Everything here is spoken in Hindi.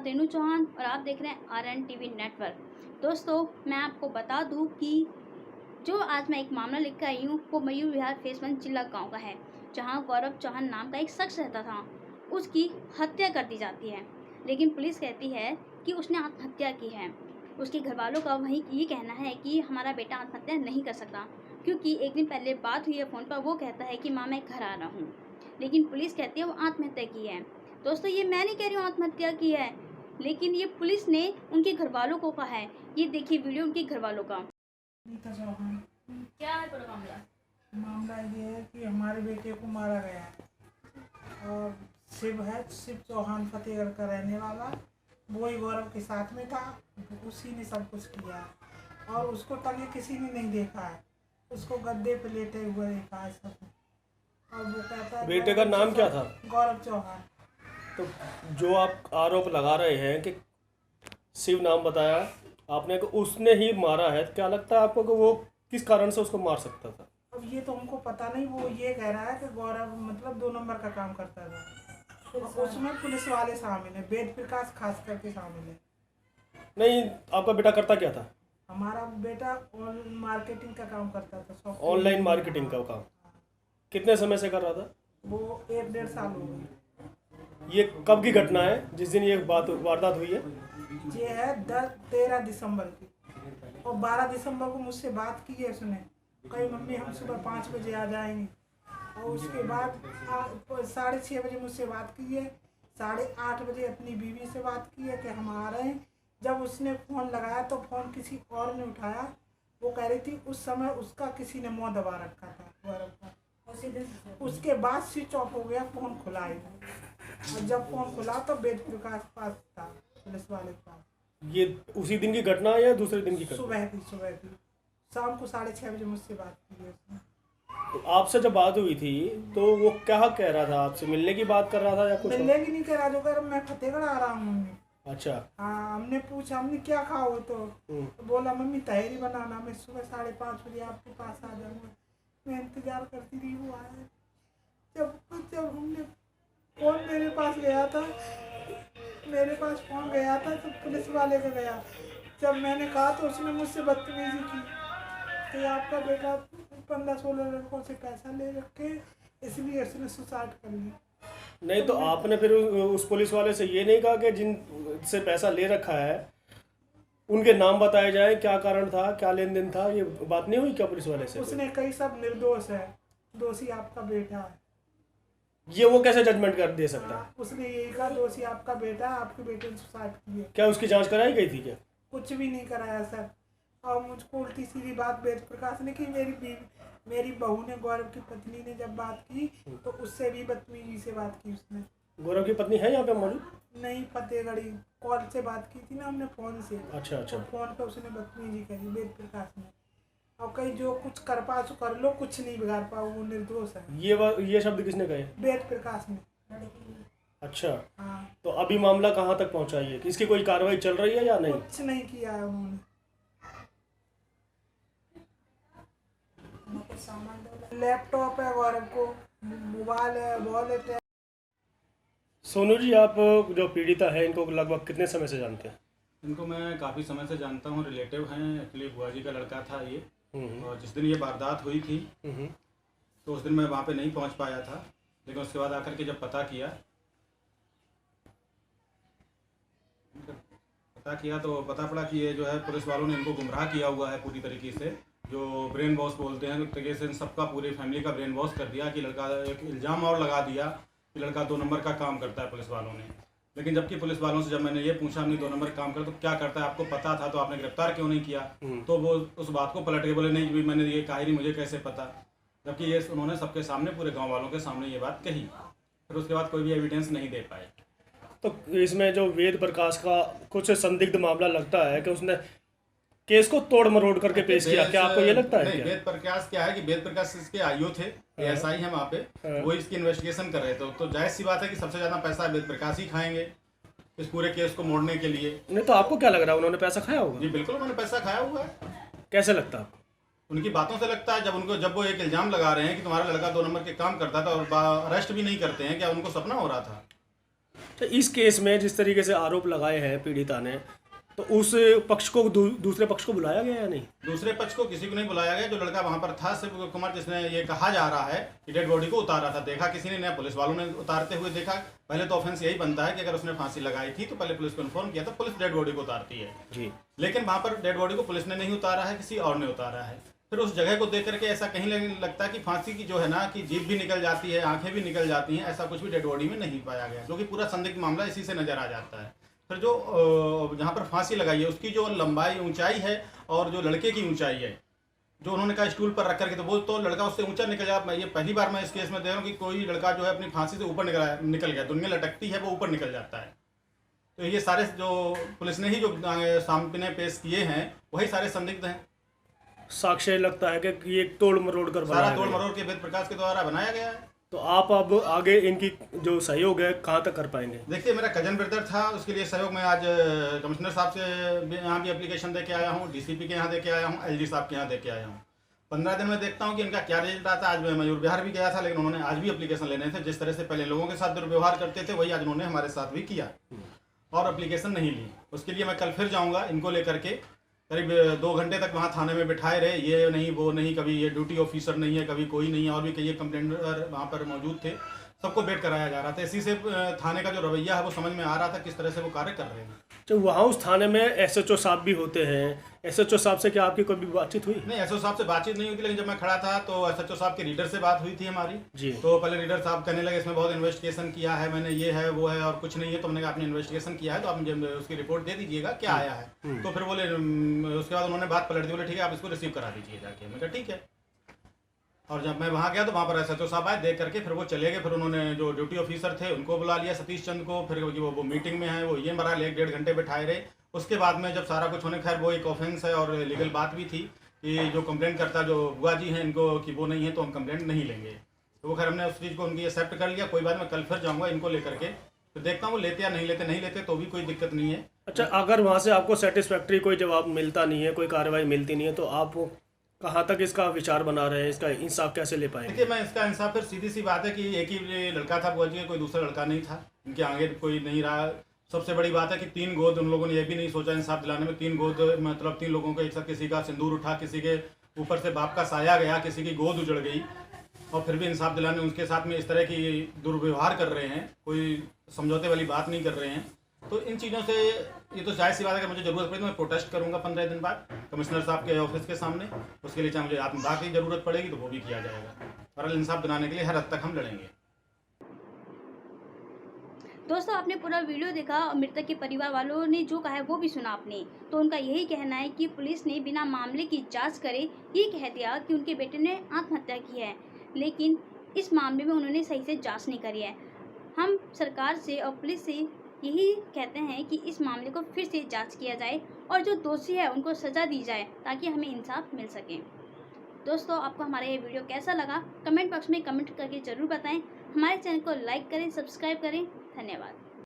साथ रेनू चौहान और आप देख रहे हैं RN टीवी नेटवर्क। दोस्तों, मैं आपको बता दूं कि जो आज मैं एक मामला लेकर आई हूँ वो मयूर विहार फेस 1 चिल्ला गाँव का है, जहाँ गौरव चौहान नाम का एक शख्स रहता था। उसकी हत्या कर दी जाती है, लेकिन पुलिस कहती है कि उसने आत्महत्या की है। उसके घर वालों का वही ये कहना है कि हमारा बेटा आत्महत्या नहीं कर सकता, क्योंकि एक दिन पहले बात हुई है फ़ोन पर। वो कहता है कि माँ मैं घर आ रहा हूँ, लेकिन पुलिस कहती है वो आत्महत्या की है। दोस्तों, ये मैं नहीं कह रही हूँ आत्महत्या की है, लेकिन ये पुलिस ने उनके घर वालों को कहा है। ये देखिए वीडियो उनके घर वालों का। नीता चौहान। क्या है पूरा मामला? मामला ये है कि हमारे बेटे को मारा गया है और शिव चौहान फतेहगढ़ का रहने वाला, वो ही गौरव के साथ में था। उसी ने सब कुछ किया और उसको तले किसी ने नहीं देखा है। उसको गद्दे पे लेटे हुए देखा है सब। और वो कहता है बेटे का नाम क्या था? गौरव चौहान। तो जो आप आरोप लगा रहे हैं कि शिव नाम बताया आपने कि उसने ही मारा है, तो क्या लगता है आपको कि वो किस कारण से उसको मार सकता था? अब ये तो हमको पता नहीं। वो ये कह रहा है कि गौरव मतलब 2 नंबर का काम करता था। और उसमें पुलिस वाले शामिल है, वेद प्रकाश खास करके शामिल है। नहीं, आपका बेटा करता क्या था? हमारा बेटा मार्केटिंग का काम करता था। ऑनलाइन मार्केटिंग का काम कितने समय से कर रहा था? वो 1-1.5 साल हो गए। ये कब की घटना है जिस दिन ये वारदात हुई है? ये है 13 दिसंबर की, और 12 दिसंबर को मुझसे बात की है उसने। कही मम्मी हम सुबह 5 बजे आ जाएंगे। और उसके बाद 6:30 बजे मुझसे बात की है। 8:30 बजे अपनी बीवी से बात की है कि हम आ रहे हैं। जब उसने फ़ोन लगाया तो फ़ोन किसी और ने उठाया। वो कह रही थी उस समय उसका किसी ने मुँह दबा रखा था गौरव का। उसके बाद स्विच ऑफ हो गया, फ़ोन खुला ही नहीं। और जब फ़ोन खुला तो वेद प्रकाश पास था, पुलिस वाले के पास। ये उसी दिन की घटना है या दूसरे दिन की घटना? सुबह थी। शाम को 6:30 बजे मुझसे बात की है उसने। तो आपसे जब बात हुई थी तो वो क्या कह रहा था? आपसे मिलने की बात कर रहा था या कुछ और? मिलने की नहीं कह रहा, जो कह रहा मैं फतेहगढ़ आ रहा हूँ मम्मी। अच्छा। हाँ, हमने पूछा हमने क्या खाओ तो बोला मम्मी तहरी बनाना, मैं सुबह 5:30 बजे आपके पास आ जाऊँगा। मैं इंतजार करती रही, वो आया। जब हमने फ़ोन मेरे पास गया था तो पुलिस वाले का गया। जब मैंने कहा तो उसने मुझसे बदतमीजी की कि आपका बेटा 15-16 लड़कों से पैसा ले रखे, इसलिए उसने सुसाइड कर लिया। नहीं, तो आपने फिर उस पुलिस वाले से ये नहीं कहा कि जिन से पैसा ले रखा है उनके नाम बताए जाए, क्या कारण था, क्या लेन देन था? ये बात नहीं हुई क्या पुलिस वाले से? उसने कई सब निर्दोष है, दोषी आपका बेटा है। ये वो कैसे जजमेंट कर दे सकता है? उसने यही कहा दोषी आपका बेटा है, आपके बेटे ने सुसाइड की है। क्या उसकी जांच कराई गई थी क्या? कुछ भी नहीं कराया सर। और मुझको उल्टी सीधी बात वेद प्रकाश ने की। मेरी बहू ने, गौरव की पत्नी ने जब बात की तो उससे भी बदतमीजी से बात की उसने। गौरव की पत्नी है यहाँ पे मौजूद? नहीं, फतेहगढ़ी कॉल से बात की थी ना हमने, फ़ोन से। अच्छा। तो फ़ोन पे उसने बदतमीजी करी वेद प्रकाश ने। और कहीं जो कुछ कर पा तो कर लो, कुछ नहीं बिगाड़ पाओ, वो निर्दोष है। ये शब्द किसने कहे? वेद प्रकाश ने। अच्छा। हाँ। तो अभी मामला कहाँ तक पहुँचा है? इसकी कोई कार्रवाई चल रही है या नहीं? कुछ नहीं किया है उन्होंने। लैपटॉप है गौरव को, मोबाइल है, वॉलेट है। सोनू जी, आप जो पीड़िता है इनको लगभग कितने समय से जानते हैं? इनको मैं काफ़ी समय से जानता हूँ, रिलेटिव हैं। एक्चुअली बुआ जी का लड़का था ये। और जिस दिन ये वारदात हुई थी तो उस दिन मैं वहाँ पे नहीं पहुँच पाया था, लेकिन उसके बाद आकर के जब पता किया तो पता पड़ा कि ये जो है पुलिस वालों ने इनको गुमराह किया हुआ है पूरी तरीके से। जो ब्रेन वॉश बोलते हैं, एक तरीके से इन सबका, पूरी फैमिली का ब्रेन वॉश कर दिया कि लड़का, एक इल्ज़ाम और लगा दिया कि लड़का 2 नंबर का काम करता है पुलिस वालों ने। लेकिन जबकि पुलिस वालों से जब मैंने ये पूछा हमने 2 नंबर काम कर तो क्या करता है, आपको पता था तो आपने गिरफ्तार क्यों नहीं किया? तो वो उस बात को पलट के बोले नहीं भी मैंने ये कहा ही नहीं, मुझे कैसे पता। जबकि ये उन्होंने सबके सामने, पूरे गांव वालों के सामने ये बात कही। फिर उसके बाद कोई भी एविडेंस नहीं दे पाए। तो इसमें जो वेद प्रकाश का कुछ संदिग्ध मामला लगता है कि उसने केस को तोड़ मरोड़ करके पेश किया, क्या आपको ये लगता है? नहीं, वेद प्रकाश क्या है कि वेद प्रकाश इसके आईओ थे, एएसआई हैं वहाँ पे, वो इसकी इन्वेस्टिगेशन कर रहे थे। तो जाहिर सी बात है कि सबसे ज़्यादा पैसा वेद प्रकाश ही खाएंगे इस पूरे केस को मोड़ने के लिए। नहीं, तो आपको क्या लग रहा है, उन्होंने पैसा खाया होगा? जी बिल्कुल, उन्होंने पैसा खाया हुआ है। कैसे लगता है आपको? उनकी बातों से लगता है। जब वो एक इल्ज़ाम लगा रहे हैं कि तुम्हारा लड़का 2 नंबर के काम करता था और अरेस्ट भी नहीं करते हैं, क्या उनको सपना हो रहा था? तो इस केस में जिस तरीके से आरोप लगाए हैं पीड़िता ने, तो उस पक्ष को दूसरे पक्ष को बुलाया गया या नहीं? दूसरे पक्ष को किसी को नहीं बुलाया गया। जो लड़का वहां पर था शिव कुमार, जिसने ये कहा जा रहा है कि डेड बॉडी को उतारा था, देखा किसी ने नहीं, पुलिस वालों ने उतारते हुए देखा। पहले तो ऑफेंस यही बनता है कि अगर उसने फांसी लगाई थी तो पहले पुलिस को इन्फॉर्म किया था, पुलिस डेड बॉडी को उतारती है जी। लेकिन वहां पर डेड बॉडी को पुलिस ने नहीं उतारा है, किसी और ने उतारा है। फिर उस जगह को देख करके ऐसा कहीं लगता है कि फांसी की जो है ना कि जीभ भी निकल जाती है, आंखें भी निकल जाती हैं, ऐसा कुछ भी डेड बॉडी में नहीं पाया गया, क्योंकि पूरा संदिग्ध मामला इसी से नजर आ जाता है। फिर जो जहाँ पर फांसी लगाई है उसकी जो लंबाई ऊंचाई है और जो लड़के की ऊंचाई है, जो उन्होंने कहा स्टूल पर रख करके, तो वो तो लड़का उससे ऊंचा निकल जाए। ये पहली बार मैं इस केस में देख रहा हूँ कि कोई लड़का जो है अपनी फांसी से ऊपर निकल गया, दुनिया लटकती है वो ऊपर निकल जाता है। तो ये सारे जो पुलिस ने ही जो सामने पेश किए हैं वही सारे संदिग्ध हैं। साक्ष्य लगता है कि ये तोड़ मरोड़ कर सारा तोड़ मरोड़ के वेद प्रकाश के द्वारा बनाया गया है। तो आप अब आगे इनकी जो सहयोग है कहाँ तक कर पाएंगे? देखिए, मेरा कजन ब्रदर था, उसके लिए सहयोग मैं आज कमिश्नर साहब से यहाँ भी एप्लीकेशन दे के आया हूँ, डीसीपी के यहाँ दे के आया हूँ, एलजी साहब के यहाँ दे के आया हूँ। 15 दिन में देखता हूँ कि इनका क्या रिजल्ट आता है। आज मैं मयूर विहार भी गया था, लेकिन उन्होंने आज भी एप्लीकेशन लेने थे। जिस तरह से पहले लोगों के साथ दुर्व्यवहार करते थे वही आज उन्होंने हमारे साथ भी किया और एप्लीकेशन नहीं ली। उसके लिए मैं कल फिर जाऊँगा इनको लेकर के। करीब 2 घंटे तक वहाँ थाने में बिठाए रहे, ये नहीं वो नहीं, कभी ये ड्यूटी ऑफिसर नहीं है, कभी कोई नहीं है, और भी कई कंप्लेंटर वहाँ पर मौजूद थे, सबको वेट कराया जा रहा था। इसी से थाने का जो रवैया है वो समझ में आ रहा था किस तरह से वो कार्य कर रहे हैं। तो वहाँ उस थाने में एसएचओ साहब भी होते हैं, एसएचओ साहब से क्या आपकी कभी बातचीत हुई? नहीं, एसओ साहब से बातचीत नहीं हुई थी, लेकिन जब मैं खड़ा था तो एसएचओ साहब के रीडर से बात हुई थी हमारी जी। तो पहले रीडर साहब कहने लगे इसमें बहुत इन्वेस्टिगेशन किया है मैंने, ये है वो है और कुछ नहीं है। तो हमने कहा आपने इन्वेस्टिगेशन किया है तो आप मुझे उसकी रिपोर्ट दे दीजिएगा क्या आया है। तो फिर बोले, उसके बाद उन्होंने बात पलट दी, बोले ठीक है आप इसको रिसीव करा दीजिए जाके। मैं कहा ठीक है। और जब मैं वहाँ गया तो वहाँ पर एसएचओ साहब आए, देख करके फिर वो चले गए। फिर उन्होंने जो ड्यूटी ऑफिसर थे उनको बुला लिया, सतीश चंद को। फिर वो मीटिंग में है, वो ये मरा 1-1.5 घंटे बैठाए रहे। उसके बाद में जब सारा कुछ होने, खैर वो एक ऑफेंस है और लीगल बात भी थी कि जो कंप्लेंट करता जो बुआ जी हैं इनको कि वो नहीं है तो हम कंप्लेंट नहीं लेंगे। तो वो खैर हमने उस चीज़ को उनकी एक्सेप्ट कर लिया। कोई बात, मैं कल फिर जाऊँगा इनको लेकर के, तो देखता हूँ वो लेते या नहीं लेते तो भी कोई दिक्कत नहीं है। अच्छा, अगर वहाँ से आपको सेटिस्फैक्ट्री कोई जवाब मिलता नहीं है, कोई कार्रवाई मिलती नहीं है, तो आप कहाँ तक इसका विचार बना रहे हैं, इसका इंसाफ कैसे ले पाएंगे? देखिए, मैं इसका इंसाफ फिर सीधी सी बात है कि एक ही लड़का था बुआ जी का, कोई दूसरा लड़का नहीं था, इनके आगे कोई नहीं रहा। सबसे बड़ी बात है कि 3 गोद, उन लोगों ने ये भी नहीं सोचा इंसाफ दिलाने में। 3 गोद मतलब 3 लोगों को एक साथ, किसी का सिंदूर उठा, किसी के ऊपर से बाप का साया गया, किसी की गोद उजड़ गई, और फिर भी इंसाफ दिलाने उनके साथ में इस तरह की दुर्व्यवहार कर रहे हैं, कोई समझौते वाली बात नहीं कर रहे हैं। तो इन चीज़ों से ये तो जाहिर सी बात है कि मुझे ज़रूरत पड़ी तो मैं प्रोटेस्ट करूंगा 15 दिन बाद कमिश्नर साहब के ऑफिस के सामने। उसके लिए चाहे मुझे आत्मदाह की ज़रूरत पड़ेगी तो वो भी किया जाएगा। और इंसाफ दिलाने के लिए हर हद तक हम लड़ेंगे। दोस्तों, आपने पूरा वीडियो देखा और मृतक के परिवार वालों ने जो कहा है वो भी सुना आपने। तो उनका यही कहना है कि पुलिस ने बिना मामले की जांच करे ये कह दिया कि उनके बेटे ने आत्महत्या की है, लेकिन इस मामले में उन्होंने सही से जांच नहीं करी है। हम सरकार से और पुलिस से यही कहते हैं कि इस मामले को फिर से जांच किया जाए और जो दोषी है उनको सज़ा दी जाए ताकि हमें इंसाफ मिल सके। दोस्तों, आपको हमारा ये वीडियो कैसा लगा कमेंट बॉक्स में कमेंट करके ज़रूर बताएं। हमारे चैनल को लाइक करें, सब्सक्राइब करें। धन्यवाद।